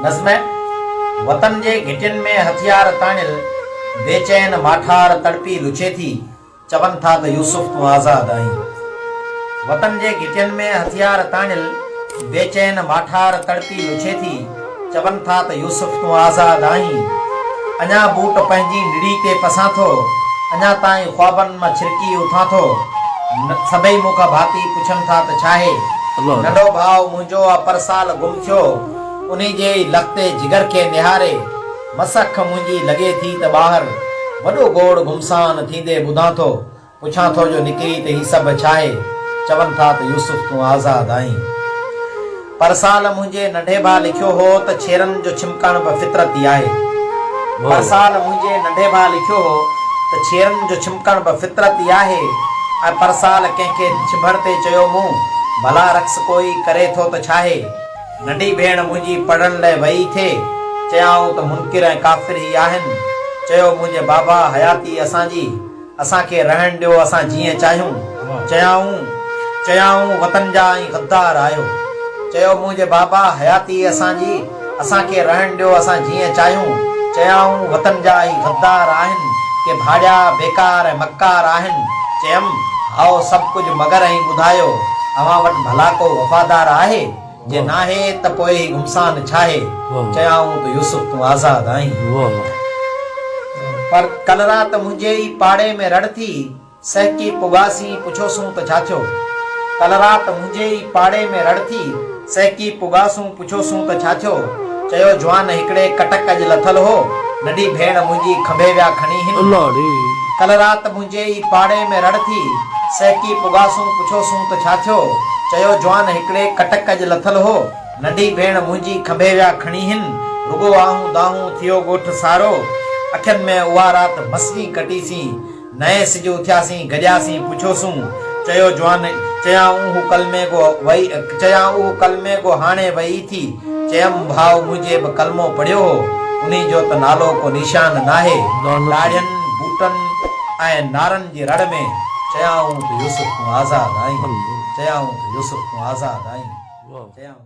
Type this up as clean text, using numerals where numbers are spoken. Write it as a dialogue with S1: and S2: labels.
S1: नज़्म वतन जे घिटियुनि में हथियार ताणियल बेचैन माठार तड़पी लुचे थी चवन था त यूसुफ तूं आज़ाद आहीं। वतन जे घिटियुनि में हथियार ताणियल बेचैन माठार तड़पी लुचे थी चवन था त यूसुफ तूं आज़ाद आहीं। अञा बूट पंहिंजी निड़ी ते पसां थो, अञा ताईं ख्वाबनि मां छिरकी उथां थो। सभई मूंखां भाती पुछनि था त छा आहे। नंढो भाउ मुंहिंजो आहे पर साल गुम थियो, उन जे लख़्ते जिगर खे निहारे मसख मुंहिंजी लॻे थी त ॿाहिरि वॾो गोड़ गुमसान थींदे ॿुधां थो। पुछां थो जो निकिरी त ही सभु छा आहे। चवनि था त यूसुफ तूं आज़ाद आहीं। पर साल मुंहिंजे नंढे भाउ लिखियो हो त छेरनि जो छिमकण बि फितरती आहे। पर साल मुंहिंजे नंढे भाउ लिखियो हो त छेरनि जो छिमकण बि फितरती आहे। ऐं पर साल कंहिंखे छिभड़ ते चयो मूं भला रक्स कोई करे थो त छा आहे। नंढी भेण मुंहिंजी पढ़ण लाइ वई थिए, चयाऊं त मुनकिर ऐं काफ़िर ई आहिनि। चयो मुंहिंजे बाबा हयाती असांजी, असांखे रहण ॾियो असां जीअं चाहियूं। चयाऊं वतन जा ऐं गद्दार आहियो। चयो मुंहिंजे बाबा हयाती असांजी, असांखे रहण ॾियो असां जीअं चाहियूं। चयाऊं वतन जा ऐं गद्दार आहिनि के भाॼा बेकार ऐं मकार आहिनि। चयमि आओ सभु कुझु मगर ऐं ॿुधायो अव्हां वटि भला को वफ़ादार आहे। जे नाहे त पोइ ही गुमसान छा आहे। चयाऊं त यूसुफ तूं आज़ाद आहीं। पर कल रात मुंहिंजे ई पाड़े में रड़ थी सहकी पुगासी पुछोसूं त छा थियो। कल रात मुंहिंजे ई पाड़े में रड़ थी सहकी पुगासूं पुछोसूं त छा थियो। चयो जवान हिकिड़े कटक अॼु लथल हो, नंढी भेण मुंहिंजी खंभे विया खणी हिन। कल रात मुंहिंजे ई पाड़े में रड़ थी सहकी पुगासूं पुछोसूं त छा थियो। चयो जवान हिकिड़े कटक अॼु लथल हो, नंढी भेण मुंहिंजी खंभे विया खणी हिन। रुगो आहूं दाहूं थियो ॻोठ सारो, अखियुनि में उहा राति मस्ती कटीसीं। नए सिज उथियासीं गॾियासीं पुछोसूं। चयो जवान चयाऊं हू कलमे को हाणे वई थी। चयमि भाउ मुंहिंजे बि कलमो पढ़ियो हो, उन जो त नालो को निशान नाहे। ॾाढ़ियुनि बूटनि ऐं नारनि जी रड़ में चयाऊं त यूसुफ तूं आज़ाद आहीं। चयाऊं त यूसुफ तूं आज़ाद आहीं। चयाऊं